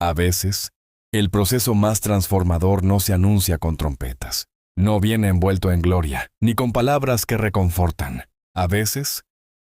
A veces, el proceso más transformador no se anuncia con trompetas. No viene envuelto en gloria, ni con palabras que reconfortan. A veces,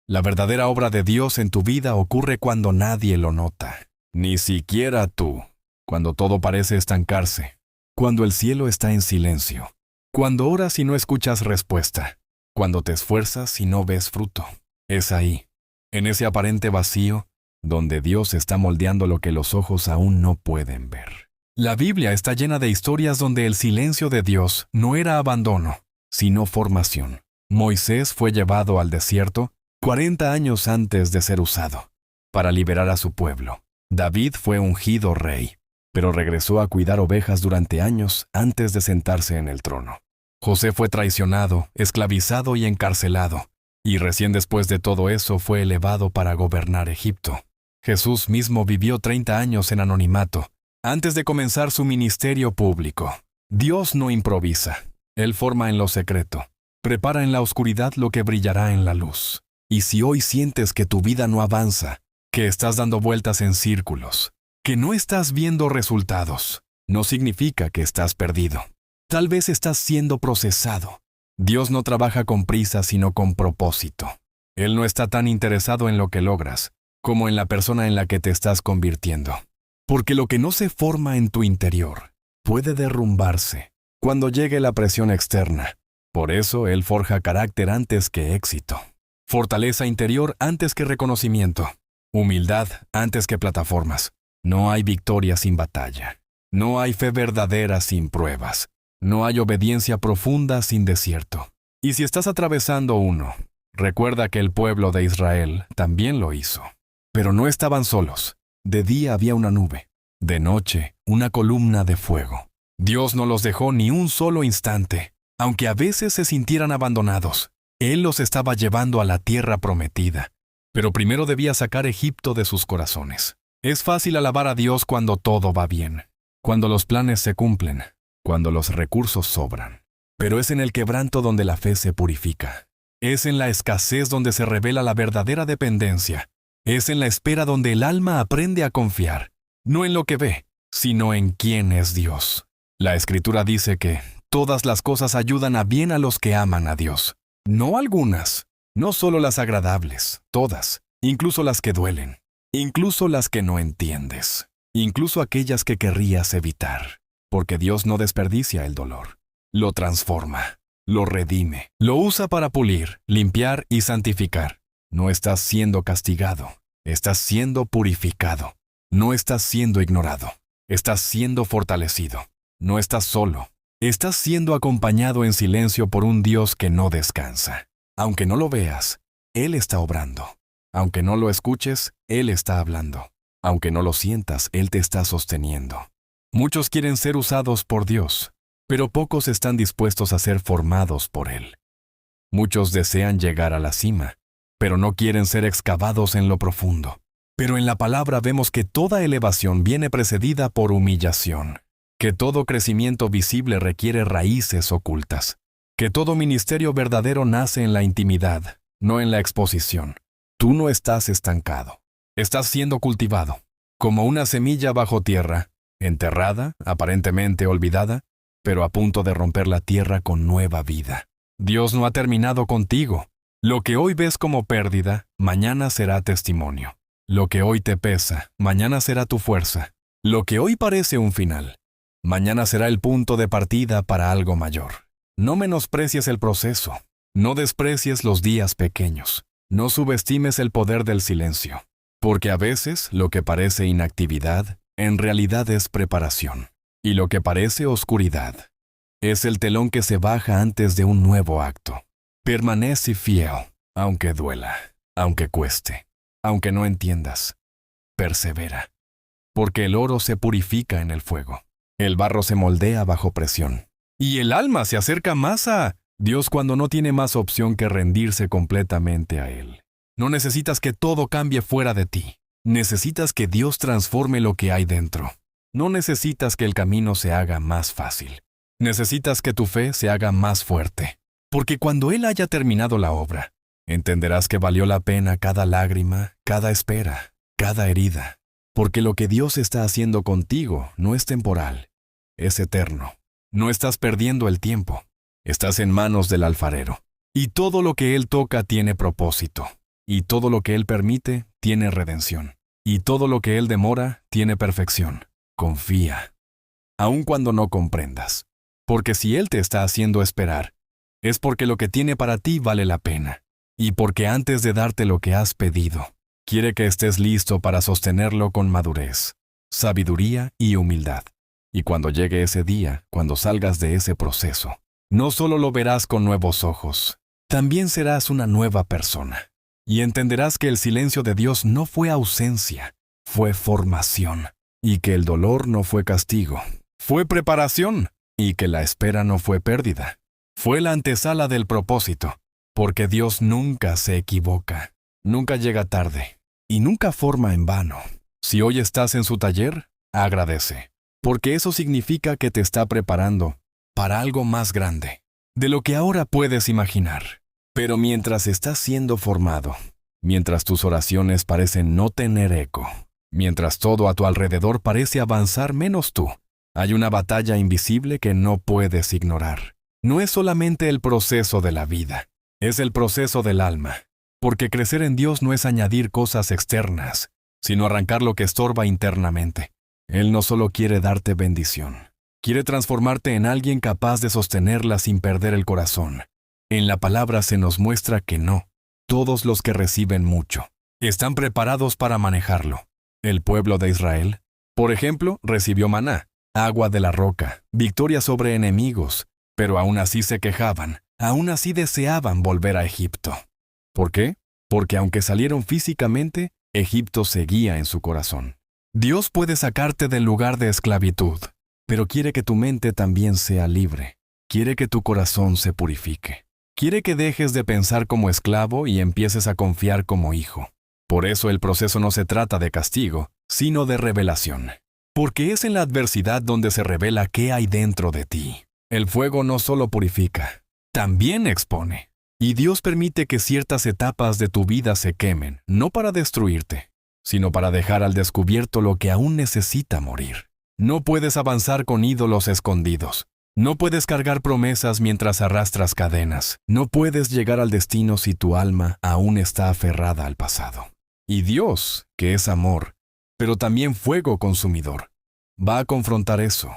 la verdadera obra de Dios en tu vida ocurre cuando nadie lo nota. Ni siquiera tú. Cuando todo parece estancarse. Cuando el cielo está en silencio. Cuando oras y no escuchas respuesta. Cuando te esfuerzas y no ves fruto. Es ahí, en ese aparente vacío, donde Dios está moldeando lo que los ojos aún no pueden ver. La Biblia está llena de historias donde el silencio de Dios no era abandono, sino formación. Moisés fue llevado al desierto 40 años antes de ser usado, para liberar a su pueblo. David fue ungido rey, pero regresó a cuidar ovejas durante años antes de sentarse en el trono. José fue traicionado, esclavizado y encarcelado, y recién después de todo eso fue elevado para gobernar Egipto. Jesús mismo vivió 30 años en anonimato, antes de comenzar su ministerio público. Dios no improvisa. Él forma en lo secreto. Prepara en la oscuridad lo que brillará en la luz. Y si hoy sientes que tu vida no avanza, que estás dando vueltas en círculos, que no estás viendo resultados, no significa que estás perdido. Tal vez estás siendo procesado. Dios no trabaja con prisa, sino con propósito. Él no está tan interesado en lo que logras, como en la persona en la que te estás convirtiendo. Porque lo que no se forma en tu interior puede derrumbarse cuando llegue la presión externa. Por eso Él forja carácter antes que éxito. Fortaleza interior antes que reconocimiento. Humildad antes que plataformas. No hay victoria sin batalla. No hay fe verdadera sin pruebas. No hay obediencia profunda sin desierto. Y si estás atravesando uno, recuerda que el pueblo de Israel también lo hizo. Pero no estaban solos. De día había una nube, de noche una columna de fuego. Dios no los dejó ni un solo instante, aunque a veces se sintieran abandonados. Él los estaba llevando a la tierra prometida. Pero primero debía sacar Egipto de sus corazones. Es fácil alabar a Dios cuando todo va bien, cuando los planes se cumplen, cuando los recursos sobran. Pero es en el quebranto donde la fe se purifica. Es en la escasez donde se revela la verdadera dependencia. Es en la espera donde el alma aprende a confiar, no en lo que ve, sino en quién es Dios. La Escritura dice que todas las cosas ayudan a bien a los que aman a Dios. No algunas, no solo las agradables, todas, incluso las que duelen, incluso las que no entiendes, incluso aquellas que querrías evitar, porque Dios no desperdicia el dolor, lo transforma, lo redime, lo usa para pulir, limpiar y santificar. No estás siendo castigado, estás siendo purificado. No estás siendo ignorado, estás siendo fortalecido. No estás solo, estás siendo acompañado en silencio por un Dios que no descansa. Aunque no lo veas, Él está obrando. Aunque no lo escuches, Él está hablando. Aunque no lo sientas, Él te está sosteniendo. Muchos quieren ser usados por Dios, pero pocos están dispuestos a ser formados por Él. Muchos desean llegar a la cima, pero no quieren ser excavados en lo profundo. Pero en la palabra vemos que toda elevación viene precedida por humillación, que todo crecimiento visible requiere raíces ocultas, que todo ministerio verdadero nace en la intimidad, no en la exposición. Tú no estás estancado, estás siendo cultivado, como una semilla bajo tierra, enterrada, aparentemente olvidada, pero a punto de romper la tierra con nueva vida. Dios no ha terminado contigo. Lo que hoy ves como pérdida, mañana será testimonio. Lo que hoy te pesa, mañana será tu fuerza. Lo que hoy parece un final, mañana será el punto de partida para algo mayor. No menosprecies el proceso. No desprecies los días pequeños. No subestimes el poder del silencio. Porque a veces lo que parece inactividad, en realidad es preparación. Y lo que parece oscuridad, es el telón que se baja antes de un nuevo acto. Permanece fiel, aunque duela, aunque cueste, aunque no entiendas. Persevera. Porque el oro se purifica en el fuego. El barro se moldea bajo presión. Y el alma se acerca más a Dios cuando no tiene más opción que rendirse completamente a Él. No necesitas que todo cambie fuera de ti. Necesitas que Dios transforme lo que hay dentro. No necesitas que el camino se haga más fácil. Necesitas que tu fe se haga más fuerte. Porque cuando Él haya terminado la obra, entenderás que valió la pena cada lágrima, cada espera, cada herida, Porque lo que Dios está haciendo contigo no es temporal, es eterno. No estás perdiendo el tiempo. Estás en manos del alfarero. Y todo lo que Él toca tiene propósito. Y todo lo que Él permite tiene redención. Y todo lo que Él demora tiene perfección. Confía, aun cuando no comprendas. Porque si Él te está haciendo esperar, es porque lo que tiene para ti vale la pena. Y porque antes de darte lo que has pedido, quiere que estés listo para sostenerlo con madurez, sabiduría y humildad. Y cuando llegue ese día, cuando salgas de ese proceso, no solo lo verás con nuevos ojos, también serás una nueva persona. Y entenderás que el silencio de Dios no fue ausencia, fue formación. Y que el dolor no fue castigo, fue preparación. Y que la espera no fue pérdida, fue la antesala del propósito. Porque Dios nunca se equivoca, nunca llega tarde y nunca forma en vano. Si hoy estás en su taller, agradece, porque eso significa que te está preparando para algo más grande de lo que ahora puedes imaginar. Pero mientras estás siendo formado, mientras tus oraciones parecen no tener eco, mientras todo a tu alrededor parece avanzar menos tú, hay una batalla invisible que no puedes ignorar. No es solamente el proceso de la vida, es el proceso del alma, porque crecer en Dios no es añadir cosas externas, sino arrancar lo que estorba internamente. Él no solo quiere darte bendición, quiere transformarte en alguien capaz de sostenerla sin perder el corazón. En la palabra se nos muestra que no, todos los que reciben mucho, están preparados para manejarlo. El pueblo de Israel, por ejemplo, recibió maná, agua de la roca, victoria sobre enemigos, pero aún así se quejaban. Aún así deseaban volver a Egipto. ¿Por qué? Porque aunque salieron físicamente, Egipto seguía en su corazón. Dios puede sacarte del lugar de esclavitud, pero quiere que tu mente también sea libre. Quiere que tu corazón se purifique. Quiere que dejes de pensar como esclavo y empieces a confiar como hijo. Por eso el proceso no se trata de castigo, sino de revelación. Porque es en la adversidad donde se revela qué hay dentro de ti. El fuego no solo purifica, también expone. Y Dios permite que ciertas etapas de tu vida se quemen, no para destruirte, sino para dejar al descubierto lo que aún necesita morir. No puedes avanzar con ídolos escondidos. No puedes cargar promesas mientras arrastras cadenas. No puedes llegar al destino si tu alma aún está aferrada al pasado. Y Dios, que es amor, pero también fuego consumidor, va a confrontar eso.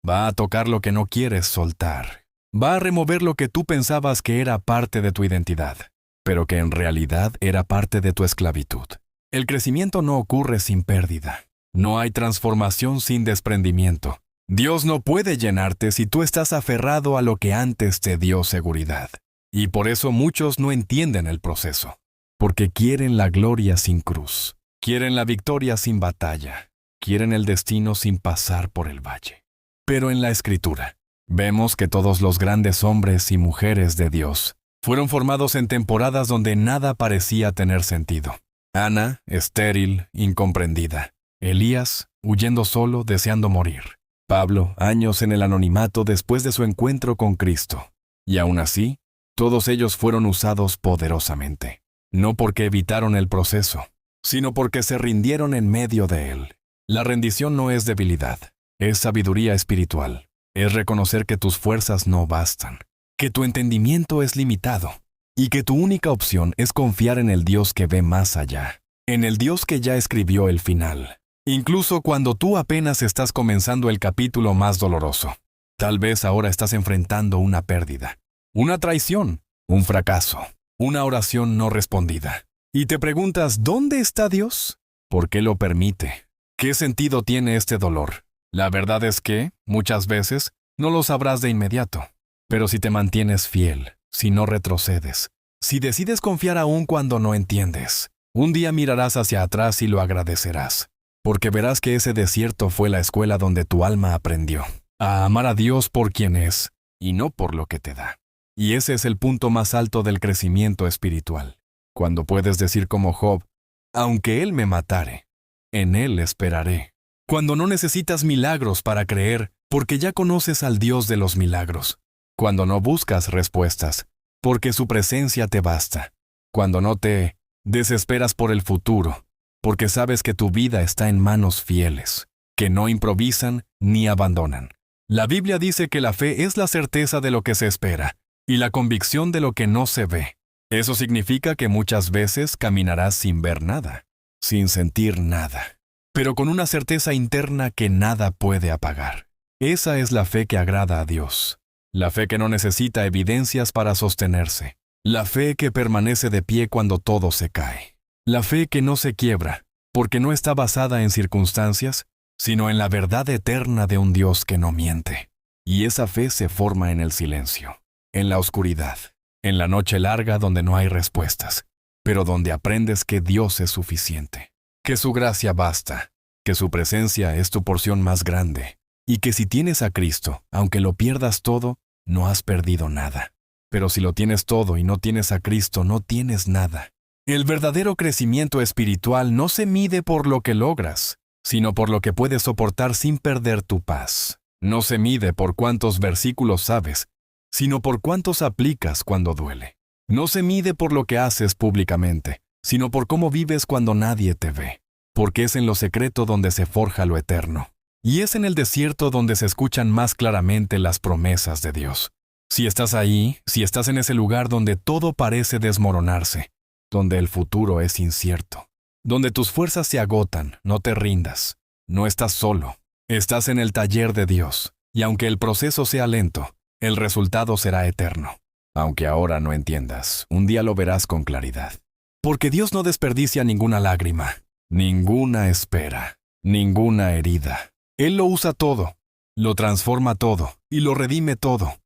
Va a tocar lo que no quieres soltar. Va a remover lo que tú pensabas que era parte de tu identidad, pero que en realidad era parte de tu esclavitud. El crecimiento no ocurre sin pérdida. No hay transformación sin desprendimiento. Dios no puede llenarte si tú estás aferrado a lo que antes te dio seguridad. Y por eso muchos no entienden el proceso. Porque quieren la gloria sin cruz. Quieren la victoria sin batalla. Quieren el destino sin pasar por el valle. Pero en la Escritura, vemos que todos los grandes hombres y mujeres de Dios fueron formados en temporadas donde nada parecía tener sentido. Ana, estéril, incomprendida. Elías, huyendo solo, deseando morir. Pablo, años en el anonimato después de su encuentro con Cristo. Y aún así, todos ellos fueron usados poderosamente. No porque evitaron el proceso, sino porque se rindieron en medio de él. La rendición no es debilidad, es sabiduría espiritual. Es reconocer que tus fuerzas no bastan, que tu entendimiento es limitado y que tu única opción es confiar en el Dios que ve más allá, en el Dios que ya escribió el final, incluso cuando tú apenas estás comenzando el capítulo más doloroso. Tal vez ahora estás enfrentando una pérdida, una traición, un fracaso, una oración no respondida. Y te preguntas, ¿dónde está Dios? ¿Por qué lo permite? ¿Qué sentido tiene este dolor? La verdad es que, muchas veces, no lo sabrás de inmediato. Pero si te mantienes fiel, si no retrocedes, si decides confiar aún cuando no entiendes, un día mirarás hacia atrás y lo agradecerás. Porque verás que ese desierto fue la escuela donde tu alma aprendió a amar a Dios por quien es y no por lo que te da. Y ese es el punto más alto del crecimiento espiritual. Cuando puedes decir como Job, aunque Él me matare, en Él esperaré. Cuando no necesitas milagros para creer, porque ya conoces al Dios de los milagros. Cuando no buscas respuestas, porque su presencia te basta. Cuando no te desesperas por el futuro, porque sabes que tu vida está en manos fieles, que no improvisan ni abandonan. La Biblia dice que la fe es la certeza de lo que se espera y la convicción de lo que no se ve. Eso significa que muchas veces caminarás sin ver nada, sin sentir nada, pero con una certeza interna que nada puede apagar. Esa es la fe que agrada a Dios. La fe que no necesita evidencias para sostenerse. La fe que permanece de pie cuando todo se cae. La fe que no se quiebra, porque no está basada en circunstancias, sino en la verdad eterna de un Dios que no miente. Y esa fe se forma en el silencio, en la oscuridad, en la noche larga donde no hay respuestas, pero donde aprendes que Dios es suficiente, que su gracia basta, que su presencia es tu porción más grande, y que si tienes a Cristo, aunque lo pierdas todo, no has perdido nada. Pero si lo tienes todo y no tienes a Cristo, no tienes nada. El verdadero crecimiento espiritual no se mide por lo que logras, sino por lo que puedes soportar sin perder tu paz. No se mide por cuántos versículos sabes, sino por cuántos aplicas cuando duele. No se mide por lo que haces públicamente, sino por cómo vives cuando nadie te ve, porque es en lo secreto donde se forja lo eterno. Y es en el desierto donde se escuchan más claramente las promesas de Dios. Si estás ahí, si estás en ese lugar donde todo parece desmoronarse, donde el futuro es incierto, donde tus fuerzas se agotan, no te rindas. No estás solo, estás en el taller de Dios, y aunque el proceso sea lento, el resultado será eterno. Aunque ahora no entiendas, un día lo verás con claridad. Porque Dios no desperdicia ninguna lágrima, ninguna espera, ninguna herida. Él lo usa todo, lo transforma todo y lo redime todo.